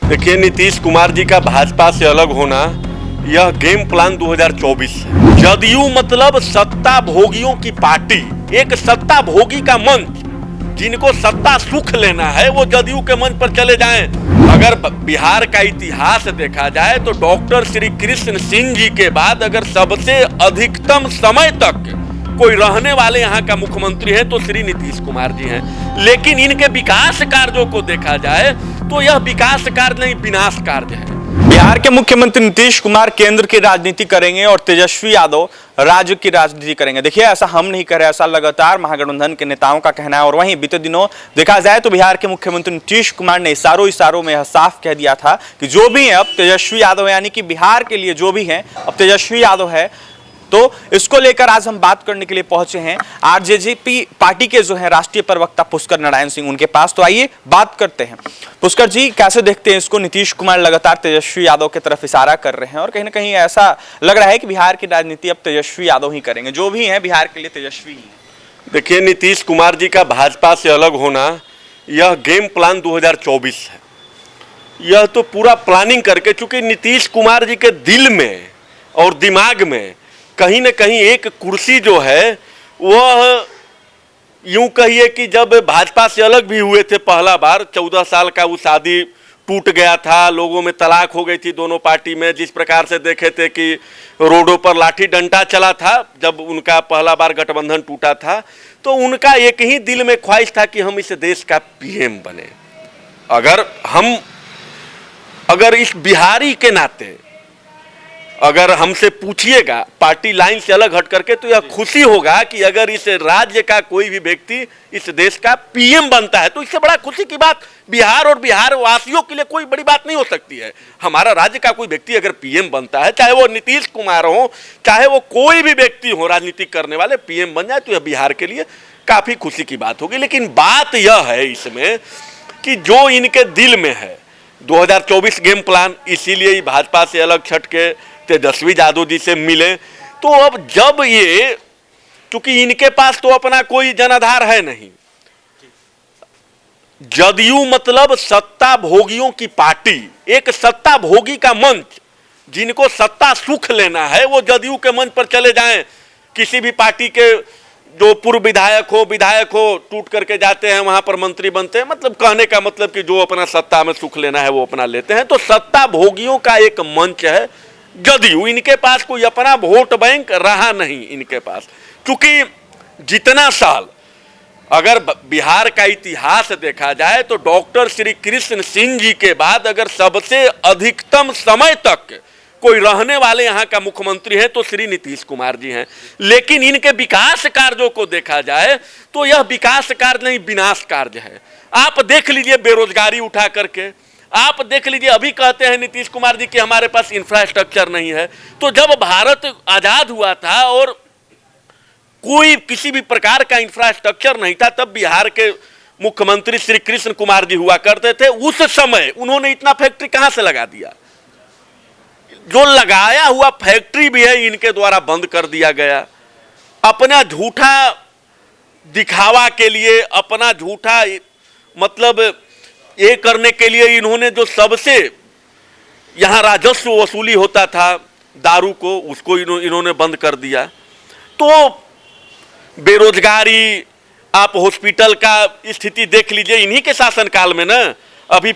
देखिए, नीतीश कुमार जी का भाजपा से अलग होना यह गेम प्लान 2024 है। जदयू मतलब सत्ता भोगियों की पार्टी, एक सत्ता भोगी का मंच। जिनको सत्ता सुख लेना है वो जदयू के मंच पर चले जाएं। अगर बिहार का इतिहास देखा जाए तो डॉक्टर श्री कृष्ण सिंह जी के बाद अगर सबसे अधिकतम समय तक कोई रहने वाले यहाँ का मुख्यमंत्री है तो श्री नीतीश कुमार जी हैं। लेकिन इनके विकास कार्यों को देखा जाए तो यह विकास कार्य नहीं, विनाश कार्य है। बिहार के मुख्यमंत्री नीतीश कुमार केंद्र की राजनीति करेंगे और तेजस्वी यादव राज्य की राजनीति करेंगे। देखिए, ऐसा हम नहीं कर रहे, ऐसा लगातार महागठबंधन के नेताओं का कहना है। और वहीं बीते दिनों देखा जाए तो बिहार के मुख्यमंत्री नीतीश कुमार ने इशारों में यह साफ कह दिया था कि जो भी है अब तेजस्वी यादव, यानी कि बिहार के लिए जो भी है अब तेजस्वी यादव है। तो इसको लेकर आज हम बात करने के लिए पहुंचे हैं आरजेडी पार्टी के जो है राष्ट्रीय प्रवक्ता पुष्कर नारायण सिंह उनके पास। तो आइए बात करते हैं। पुष्कर जी, कैसे देखते हैं इसको? नीतीश कुमार लगातार तेजस्वी यादव की तरफ इशारा कर रहे हैं और कहीं ना कहीं ऐसा लग रहा है कि बिहार की राजनीति अब तेजस्वी यादव ही करेंगे, जो भी है बिहार के लिए तेजस्वी ही है। देखिए, नीतीश कुमार जी का भाजपा से अलग होना यह गेम प्लान 2024 है। यह तो पूरा प्लानिंग करके, चूंकि नीतीश कुमार जी के दिल में और दिमाग में कहीं न कहीं एक कुर्सी जो है वह यूं कहिए कि जब भाजपा से अलग भी हुए थे पहला बार, 14 साल का वो शादी टूट गया था, लोगों में तलाक हो गई थी दोनों पार्टी में। जिस प्रकार से देखे थे कि रोडों पर लाठी डंडा चला था जब उनका पहला बार गठबंधन टूटा था, तो उनका एक ही दिल में ख्वाहिश था कि हम इस देश का पीएम बने। अगर इस बिहारी के नाते अगर हमसे पूछिएगा पार्टी लाइन से अलग हट करके, तो यह खुशी होगा कि अगर इस राज्य का कोई भी व्यक्ति इस देश का पीएम बनता है तो इससे बड़ा खुशी की बात बिहार और बिहार वासियों के लिए कोई बड़ी बात नहीं हो सकती है। हमारा राज्य का कोई व्यक्ति अगर पीएम बनता है, चाहे वो नीतीश कुमार हो, चाहे वो कोई भी व्यक्ति हो राजनीति करने वाले, पीएम बन जाए तो यह बिहार के लिए काफी खुशी की बात होगी। लेकिन बात यह है इसमें कि जो इनके दिल में है 2024 गेम प्लान, इसीलिए भाजपा से अलग छट के तेजस्वी यादव जी से मिले। तो अब जब ये, चूंकि इनके पास तो अपना कोई जनाधार है नहीं, जदयू मतलब सत्ता भोगियों की पार्टी, एक सत्ता भोगी का मंच। जिनको सत्ता सुख लेना है वो जदयू के मंच पर चले जाएं। किसी भी पार्टी के जो पूर्व विधायक हो टूट करके जाते हैं, वहां पर मंत्री बनते हैं। मतलब कहने का मतलब कि जो अपना सत्ता में सुख लेना है वो अपना लेते हैं। तो सत्ता भोगियों का एक मंच है जदयू। इनके पास कोई अपना वोट बैंक रहा नहीं इनके पास, क्योंकि जितना साल अगर बिहार का इतिहास देखा जाए तो डॉक्टर श्री कृष्ण सिंह जी के बाद अगर सबसे अधिकतम समय तक कोई रहने वाले यहाँ का मुख्यमंत्री है तो श्री नीतीश कुमार जी हैं। लेकिन इनके विकास कार्यों को देखा जाए तो यह विकास कार्य नहीं, विनाश कार्य है। आप देख लीजिए बेरोजगारी उठा करके, आप देख लीजिए अभी कहते हैं नीतीश कुमार जी कि हमारे पास इंफ्रास्ट्रक्चर नहीं है। तो जब भारत आजाद हुआ था और कोई किसी भी प्रकार का इंफ्रास्ट्रक्चर नहीं था, तब बिहार के मुख्यमंत्री श्री कृष्ण कुमार जी हुआ करते थे। उस समय उन्होंने इतना फैक्ट्री कहां से लगा दिया? जो लगाया हुआ फैक्ट्री भी है इनके द्वारा बंद कर दिया गया। अपना झूठा दिखावा के लिए, अपना झूठा मतलब ये करने के लिए इन्होंने जो सबसे यहाँ राजस्व वसूली होता था दारू को, उसको इन्होंने बंद कर दिया। तो बेरोजगारी, आप हॉस्पिटल का स्थिति देख लीजिए इन्हीं के शासनकाल में ना। अभी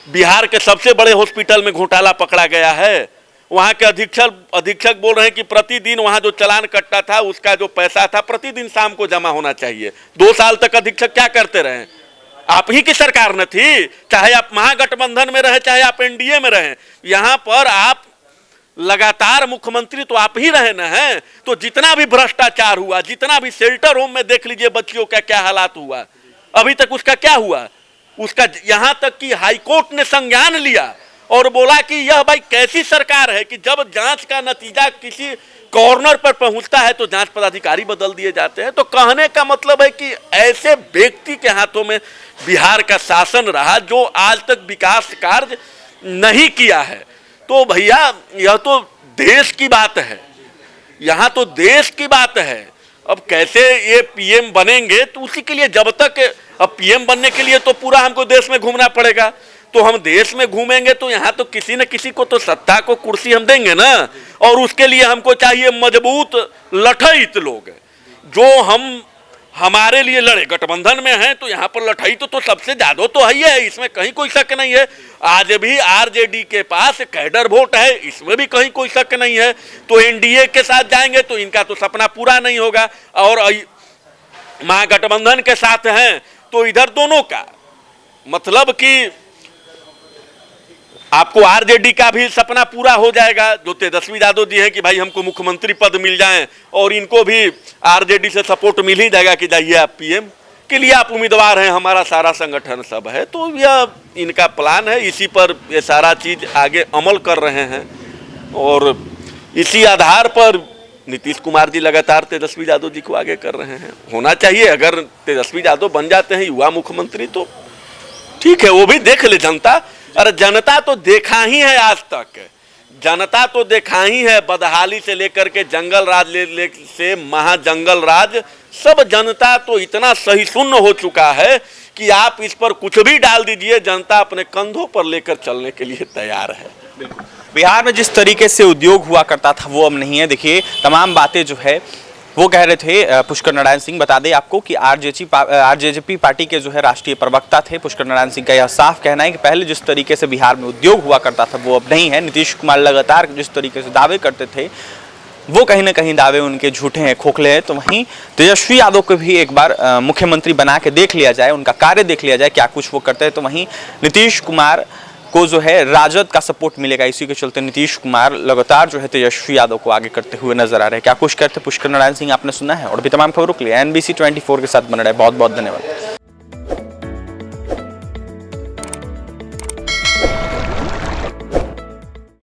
बिहार के सबसे बड़े हॉस्पिटल में घोटाला पकड़ा गया है। वहाँ के अधीक्षक बोल रहे हैं कि प्रतिदिन वहाँ जो चालान कटता था उसका जो पैसा था प्रतिदिन शाम को जमा होना चाहिए। 2 साल तक अधीक्षक क्या करते रहे? आप ही की सरकार न थी, चाहे आप महागठबंधन में रहे चाहे आप एनडीए में रहे, यहाँ पर आप लगातार मुख्यमंत्री तो आप ही रहे न हैं। तो जितना भी भ्रष्टाचार हुआ, जितना भी शेल्टर होम में देख लीजिए बच्चियों का क्या हालात हुआ, अभी तक उसका क्या हुआ? उसका यहाँ तक कि हाईकोर्ट ने संज्ञान लिया और बोला कि यह भाई कैसी सरकार है कि जब जांच का नतीजा किसी कॉर्नर पर पहुंचता है तो जांच पदाधिकारी बदल दिए जाते हैं। तो कहने का मतलब है कि ऐसे व्यक्ति के हाथों में बिहार का शासन रहा जो आज तक विकास कार्य नहीं किया है। तो भैया यह तो देश की बात है, यहाँ तो देश की बात है। अब कैसे ये पीएम बनेंगे तो उसी के लिए जब तक, अब पीएम बनने के लिए तो पूरा हमको देश में घूमना पड़ेगा। तो हम देश में घूमेंगे तो यहाँ तो किसी न किसी को तो सत्ता को कुर्सी हम देंगे ना, और उसके लिए हमको चाहिए मजबूत लठैत लोग जो हमारे लिए लड़े। गठबंधन में हैं तो यहाँ पर लठैत तो सबसे ज्यादा तो है, इसमें कहीं कोई शक नहीं है। आज भी आरजेडी के पास कैडर वोट है, इसमें भी कहीं कोई शक नहीं है। तो एनडीए के साथ जाएंगे तो इनका तो सपना पूरा नहीं होगा, और महागठबंधन के साथ हैं तो इधर दोनों का मतलब कि आपको आरजेडी का भी सपना पूरा हो जाएगा, जो तेजस्वी यादव जी हैं कि भाई हमको मुख्यमंत्री पद मिल जाए, और इनको भी आरजेडी से सपोर्ट मिल ही जाएगा कि जाइए आप पीएम के लिए आप उम्मीदवार हैं, हमारा सारा संगठन सब है। तो यह इनका प्लान है, इसी पर ये सारा चीज आगे अमल कर रहे हैं, और इसी आधार पर नीतीश कुमार जी लगातार तेजस्वी यादव जी को आगे कर रहे हैं। होना चाहिए, अगर तेजस्वी यादव बन जाते हैं युवा मुख्यमंत्री तो ठीक है, वो भी देख ले जनता। अरे जनता तो देखा ही है, आज तक जनता तो देखा ही है, बदहाली से लेकर के जंगल राज से महाजंगल राज, सब जनता तो इतना सहिष्णु हो चुका है कि आप इस पर कुछ भी डाल दीजिए, जनता अपने कंधों पर लेकर चलने के लिए तैयार है। बिहार में जिस तरीके से उद्योग हुआ करता था वो अब नहीं है। देखिए तमाम बातें जो है वो कह रहे थे पुष्कर नारायण सिंह। बता दें आपको कि आरजेपी पार्टी के जो है राष्ट्रीय प्रवक्ता थे पुष्कर नारायण सिंह का यह साफ कहना है कि पहले जिस तरीके से बिहार में उद्योग हुआ करता था वो अब नहीं है। नीतीश कुमार लगातार जिस तरीके से दावे करते थे वो कहीं ना कहीं दावे उनके झूठे हैं, खोखले हैं। तो वहीं तेजस्वी यादव को भी एक बार मुख्यमंत्री बना के देख लिया जाए, उनका कार्य देख लिया जाए क्या कुछ वो करते हैं। तो वहीं नीतीश कुमार को जो है राजद का सपोर्ट मिलेगा, इसी के चलते नीतीश कुमार लगातार जो है तेजस्वी यादव को आगे करते हुए नजर आ रहे हैं। क्या कुछ करते पुष्कर नारायण सिंह आपने सुना है, और भी तमाम खबरों के लिए NBC 24 के साथ बन रहे हैं। बहुत बहुत धन्यवाद।